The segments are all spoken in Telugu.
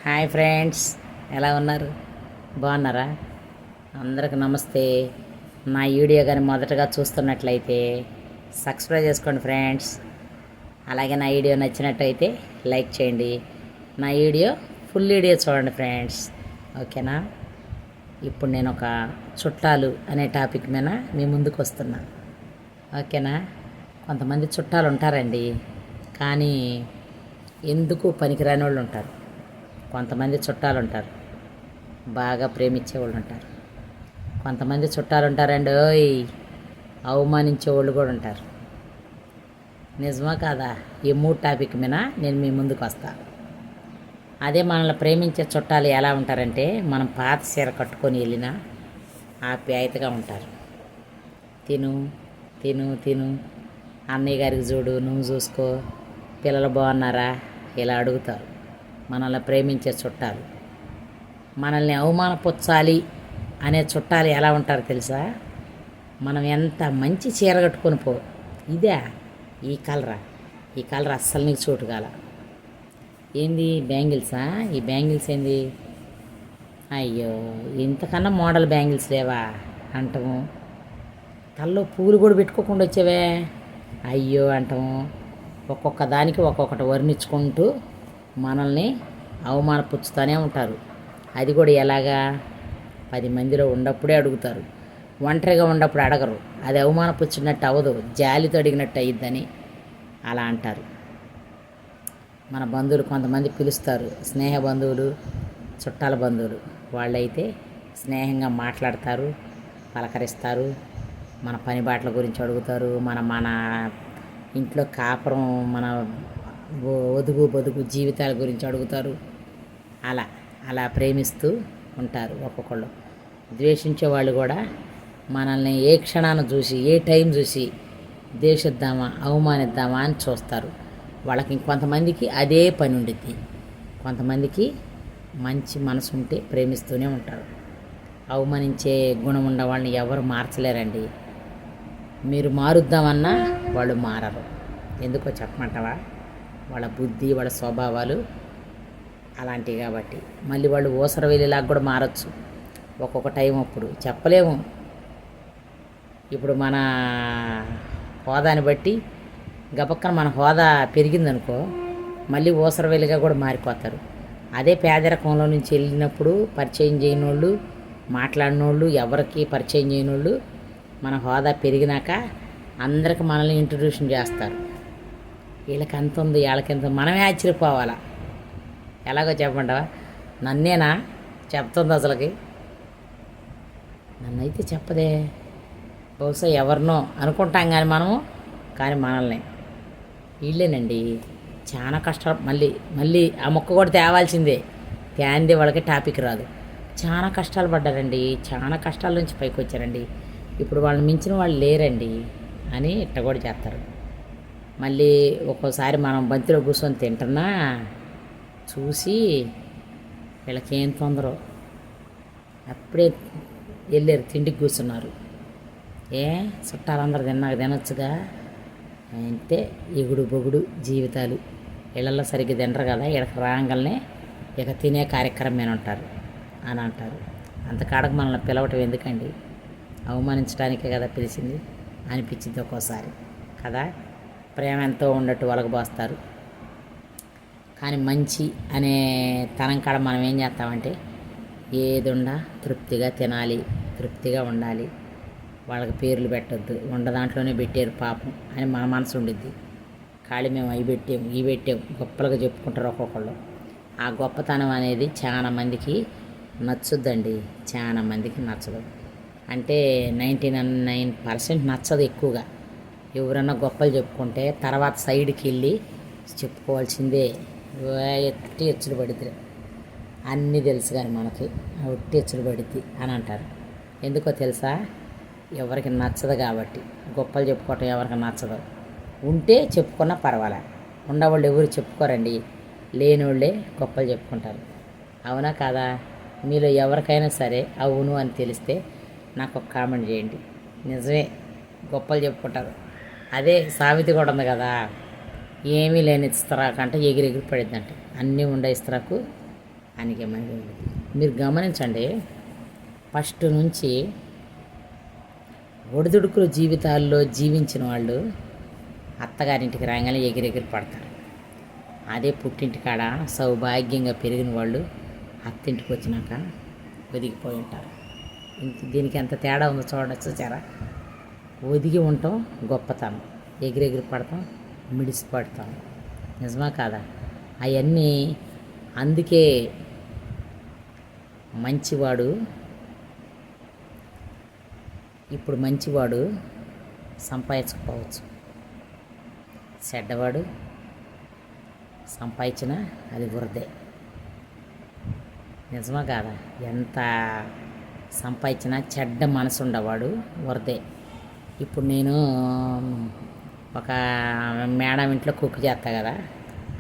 హాయ్ ఫ్రెండ్స్, ఎలా ఉన్నారు? బాగున్నారా? అందరికి నమస్తే. నా వీడియో కానీ మొదటగా చూస్తున్నట్లయితే సబ్స్క్రైబ్ చేసుకోండి ఫ్రెండ్స్. అలాగే నా వీడియో నచ్చినట్టయితే లైక్ చేయండి. నా వీడియో ఫుల్ వీడియో చూడండి ఫ్రెండ్స్. ఓకేనా? ఇప్పుడు నేను ఒక చుట్టాలు అనే టాపిక్ మీద మీ ముందుకు వస్తున్నా. ఓకేనా? కొంతమంది చుట్టాలు ఉంటారండి, కానీ ఎందుకు పనికిరాని వాళ్ళు ఉంటారు. కొంతమంది చుట్టాలు ఉంటారు, బాగా ప్రేమించే వాళ్ళు ఉంటారు. కొంతమంది చుట్టాలు ఉంటారండి, అవమానించే వాళ్ళు కూడా ఉంటారు. నిజమా కాదా? ఈ మూడు టాపిక్ మీద నేను మీ ముందుకు వస్తాను. అదే మనల్ని ప్రేమించే చుట్టాలు ఎలా ఉంటారంటే, మనం పాత చీర కట్టుకొని వెళ్ళినా ఆప్యాయతగా ఉంటారు. తిను తిను తిను, అన్నయ్య గారికి చూడు, నువ్వు చూసుకో, పిల్లలు బాగున్నారా, ఇలా అడుగుతారు. మనల్ని ప్రేమించే చుట్టాలు. మనల్ని అవమానపరచాలి అనే చుట్టాలు ఎలా ఉంటారు తెలుసా? మనం ఎంత మంచి చీర కట్టుకొని పో, ఇదే ఈ కలర్ అస్సలు నీకు చోటు కాల. ఏంది బ్యాంగిల్సా? ఈ బ్యాంగిల్స్ ఏంది? అయ్యో, ఇంతకన్నా మోడల్ బ్యాంగిల్స్ లేవా అంటాము. తల్లో పూలు కూడా పెట్టుకోకుండా వచ్చేవే, అయ్యో అంటాము. ఒక్కొక్క దానికి ఒక్కొక్కటి వర్ణించుకుంటూ మనల్ని అవమానపుచ్చుతూనే ఉంటారు. అది కూడా ఎలాగా? 10 మందిలో ఉన్నప్పుడే అడుగుతారు, ఒంటరిగా ఉన్నప్పుడు అడగరు. అది అవమానపుచ్చినట్టు అవ్వదు, జాలితో అడిగినట్టు అయ్యిద్దని అలా అంటారు. మన బంధువులు కొంతమంది పిలుస్తారు, స్నేహ బంధువులు, చుట్టాల బంధువులు. వాళ్ళైతే స్నేహంగా మాట్లాడతారు, పలకరిస్తారు, మన పని బాటల గురించి అడుగుతారు, మన ఇంట్లో కాపురం, మన ఒదుగు బొదుగు జీవితాల గురించి అడుగుతారు. అలా అలా ప్రేమిస్తూ ఉంటారు. ఒక్కొక్కళ్ళు ద్వేషించే వాళ్ళు కూడా మనల్ని ఏ క్షణాన్ని చూసి, ఏ టైం చూసి ద్వేషిద్దామా, అవమానిద్దామా అని చూస్తారు. వాళ్ళకి ఇంకొంతమందికి అదే పని ఉండిద్ది. కొంతమందికి మంచి మనసు ఉంటే ప్రేమిస్తూనే ఉంటారు. అవమానించే గుణం ఉన్న వాళ్ళని ఎవరు మార్చలేరండి. మీరు మారుద్దామన్నా వాళ్ళు మారరు. ఎందుకో చెప్పమంటావా? వాళ్ళ బుద్ధి, వాళ్ళ స్వభావాలు అలాంటివి కాబట్టి. మళ్ళీ వాళ్ళు ఊసర వెళ్ళేలాగా కూడా మారచ్చు ఒక్కొక్క టైం. అప్పుడు చెప్పలేము. ఇప్పుడు మన హోదాని బట్టి గబక్కన మన హోదా పెరిగిందనుకో, మళ్ళీ ఊసర వెళ్ళిగా కూడా మారిపోతారు. అదే పేదరికంలో నుంచి వెళ్ళినప్పుడు పరిచయం చేయని వాళ్ళు, మాట్లాడిన వాళ్ళు, ఎవరికి పరిచయం చేయని వాళ్ళు మన హోదా పెరిగినాక అందరికి మనల్ని ఇంట్రడ్యూషన్ చేస్తారు. వీళ్ళకి అంత ఉంది, వీళ్ళకి ఎంత, మనమే ఆశ్చర్యపోవాలా. ఎలాగో చెప్పంటావా? నన్నేనా చెప్తుంది అసలుకి? నన్నైతే చెప్పదే. బహుశా ఎవరినో అనుకుంటాం కానీ మనల్ని వీళ్ళేనండి చాలా కష్టాలు. మళ్ళీ ఆ మొక్క కూడా తేవాల్సిందే. తేంది వాళ్ళకి టాపిక్ రాదు. చాలా కష్టాలు పడ్డారండి, చాలా కష్టాల నుంచి పైకి వచ్చారండి. ఇప్పుడు వాళ్ళని మించిన వాళ్ళు లేరండి అని ఇట్ట కూడా చేస్తారు. మళ్ళీ ఒక్కోసారి మనం బంతిలో కూర్చొని తింటున్నా చూసి వీళ్ళకి ఏం తొందరో, అప్పుడే వెళ్ళారు తిండికి కూర్చున్నారు. చుట్టాలందరూ తినొచ్చుగా అంటే ఎగుడు బొగుడు జీవితాలు. ఇళ్ళల్లో సరిగ్గా తినరు కదా, ఇక్కడికి రాగానే ఇక తినే కార్యక్రమం ఉంటారు అని అంటారు. అంతకాడకు మనల్ని పిలవటం ఎందుకండి? అవమానించడానికే కదా పిలిచింది అనిపించింది ఒక్కోసారి కదా. ప్రేమ ఎంతో ఉండట్టు వలగబోస్తారు. కానీ మంచి అనే తనం కాడ మనం ఏం చేస్తామంటే, ఏది ఉండా తృప్తిగా తినాలి, తృప్తిగా ఉండాలి, వాళ్ళకి పేర్లు పెట్టద్దు, ఉండ దాంట్లోనే పెట్టారు పాపం అని మన మనసు ఉండిద్ది. ఖాళీ మేము అవి పెట్టాం గొప్పలుగా చెప్పుకుంటారు ఒక్కొక్కళ్ళు. ఆ గొప్పతనం అనేది చాలా మందికి నచ్చుద్దండి, చాలా మందికి నచ్చదు. అంటే 99% నచ్చదు ఎక్కువగా. ఎవరన్నా గొప్పలు చెప్పుకుంటే తర్వాత సైడ్కి వెళ్ళి చెప్పుకోవాల్సిందే. ఎట్టి ఎచ్చులు పడిద్ది, అన్నీ తెలుసు కానీ మనకి ఒట్టి ఎచ్చులు పడిద్ది అని అంటారు. ఎందుకో తెలుసా? ఎవరికి నచ్చదు కాబట్టి. గొప్పలు చెప్పుకోవటం ఎవరికి నచ్చదు. ఉంటే చెప్పుకున్నా పర్వాలే, ఉండవాళ్ళు ఎవరు చెప్పుకోరండి, లేనివాళ్ళే గొప్పలు చెప్పుకుంటారు. అవునా కాదా? మీలో ఎవరికైనా సరే అవును అని తెలిస్తే నాకు ఒక కామెంట్ చేయండి. నిజమే, గొప్పలు చెప్పుకుంటారు. అదే సామెత కూడా ఉంది కదా, ఏమీ లేని ఇస్తరాకు అంటే ఎగిరి పడిద్దంట. అన్నీ ఉండే ఇస్తరాకు ఆయనకి మీరు గమనించండి, ఫస్ట్ నుంచి ఒడిదుడుకుల జీవితాల్లో జీవించిన వాళ్ళు అత్తగారింటికి రాగానే ఎగిరెగిరి పడతారు. అదే పుట్టింటి కాడ సౌభాగ్యంగా పెరిగిన వాళ్ళు అత్తింటికి వచ్చినాక ఒదిగిపోయి ఉంటారు. దీనికి ఎంత తేడా ఉందో చూడవచ్చు. చూసారా? ఒదిగి ఉండటం గొప్పతనం, ఎగిరెగిరి పడతాం, మిడిసి పడతాం. నిజమా కాదా? అవన్నీ అందుకే మంచివాడు ఇప్పుడు మంచివాడు సంపాదించకపోవచ్చు, చెడ్డవాడు సంపాదించినా అది వృధే. నిజమా కాదా? ఎంత సంపాదించినా చెడ్డ మనసు ఉండవాడు వృధే. ఇప్పుడు నేను ఒక మేడం ఇంట్లో కుక్ చేస్తా కదా,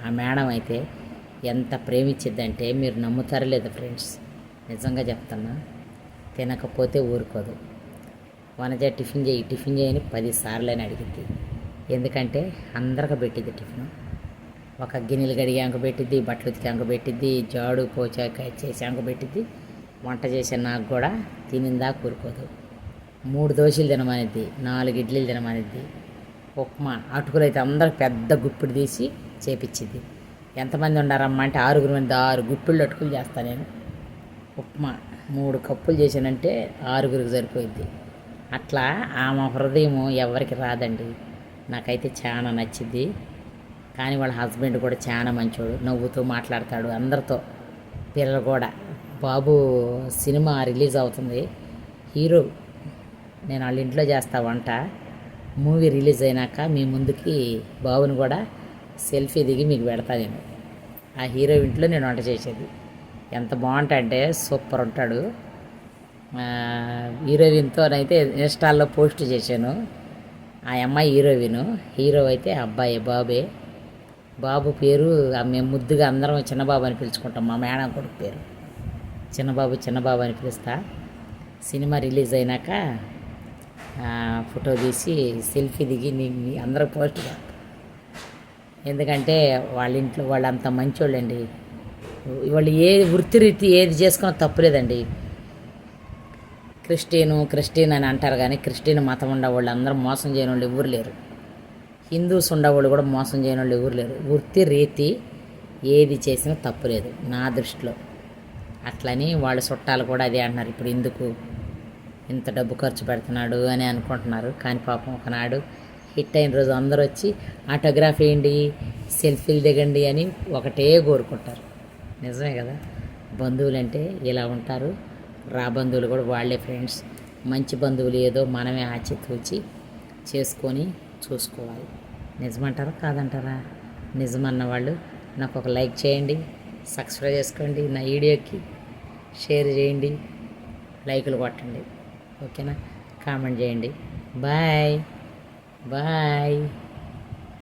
ఆ మేడం అయితే ఎంత ప్రేమించిద్దంటే మీరు నమ్ముతారో లేదు ఫ్రెండ్స్, నిజంగా చెప్తున్నా. తినకపోతే ఊరుకోదు. వనజ టిఫిన్ చేయని 10 సార్లు అని అడిగింది. ఎందుకంటే అందరికి పెట్టిద్ది టిఫిన్. ఒక గిన్నెలు కడిగాక పెట్టిద్ది, బట్టలు ఉతికాక పెట్టిద్ది, జాడు పోచాక చేసాక పెట్టిద్ది. వంట చేసే నాకు కూడా తినిందా కూరుకోదు. 3 దోశలు తినమనిద్ది, 4 ఇడ్లీలు తినమనిద్ది. ఉప్మా అటుకులు అయితే అందరికి పెద్ద గుప్పిడి తీసి చేపిచ్చిద్ది. ఎంతమంది ఉండారమ్మా అంటే 6 మంది, 6 గుప్పిళ్ళు అటుకులు చేస్తాను నేను. ఉప్మా 3 కప్పులు చేశానంటే 6 సరిపోయిద్ది. అట్లా ఆమె హృదయం ఎవరికి రాదండి. నాకైతే చాలా నచ్చింది. కానీ వాళ్ళ హస్బెండ్ కూడా చాలా మంచోడు, నవ్వుతూ మాట్లాడతాడు అందరితో. పిల్లలు కూడా. బాబు సినిమా రిలీజ్ అవుతుంది, హీరో. నేను వాళ్ళ ఇంట్లో చేస్తా వంట. మూవీ రిలీజ్ అయినాక మీ ముందుకి బాబుని కూడా సెల్ఫీ దిగి మీకు పెడతా నేను. ఆ హీరో ఇంట్లో నేను వంట చేసేది. ఎంత బాగుంటాడంటే సూపర్ ఉంటాడు. హీరోయిన్తోనైతే ఇన్స్టాల్లో పోస్ట్ చేశాను. ఆ అమ్మాయి హీరోయిన్, హీరో అయితే అబ్బాయి బాబే. బాబు పేరు మేము ముద్దుగా అందరం చిన్నబాబు అని పిలుచుకుంటాం. మా మేడం కొడుకు పేరు చిన్నబాబు అని పిలుస్తా. సినిమా రిలీజ్ అయినాక ఫోటో తీసి సెల్ఫీ దిగి అందరూ పోస్ట్ చేస్తాం. ఎందుకంటే వాళ్ళ ఇంట్లో వాళ్ళు అంత మంచోళ్ళండి. వాళ్ళు ఏ వృత్తిరీతి ఏది చేసుకున్నా తప్పులేదండి. క్రిస్టియన్ అని అంటారు, కానీ క్రిస్టియన్ మతం ఉండేవాళ్ళు అందరూ మోసం చేయని వాళ్ళు ఎవరు లేరు. హిందూస్ ఉండేవాళ్ళు కూడా మోసం చేయని వాళ్ళు ఎవరు లేరు. వృత్తి రీతి ఏది చేసినా తప్పులేదు నా దృష్టిలో. అట్లని వాళ్ళ చుట్టాలు కూడా అదే అంటున్నారు, ఇప్పుడు ఎందుకు ఇంత డబ్బు ఖర్చు పెడుతున్నాడు అని అనుకుంటున్నారు. కానీ పాపం ఒకనాడు హిట్ అయిన రోజు అందరూ వచ్చి ఆటోగ్రాఫ్ వేయండి, సెల్ఫీలు దిగండి అని ఒకటే కోరుకుంటారు. నిజమే కదా? బంధువులు అంటే ఇలా ఉంటారు. బంధువులు కూడా వాళ్ళే ఫ్రెండ్స్. మంచి బంధువులు ఏదో మనమే ఆచితూచి చేసుకొని చూసుకోవాలి. నిజమంటారా కాదంటారా? నిజమన్న వాళ్ళు నాకు ఒక లైక్ చేయండి, సబ్స్క్రైబ్ చేసుకోండి, నా వీడియోకి షేర్ చేయండి, లైకులు కొట్టండి, ఓకేనా? కామెంట్ చేయండి. Bye bye.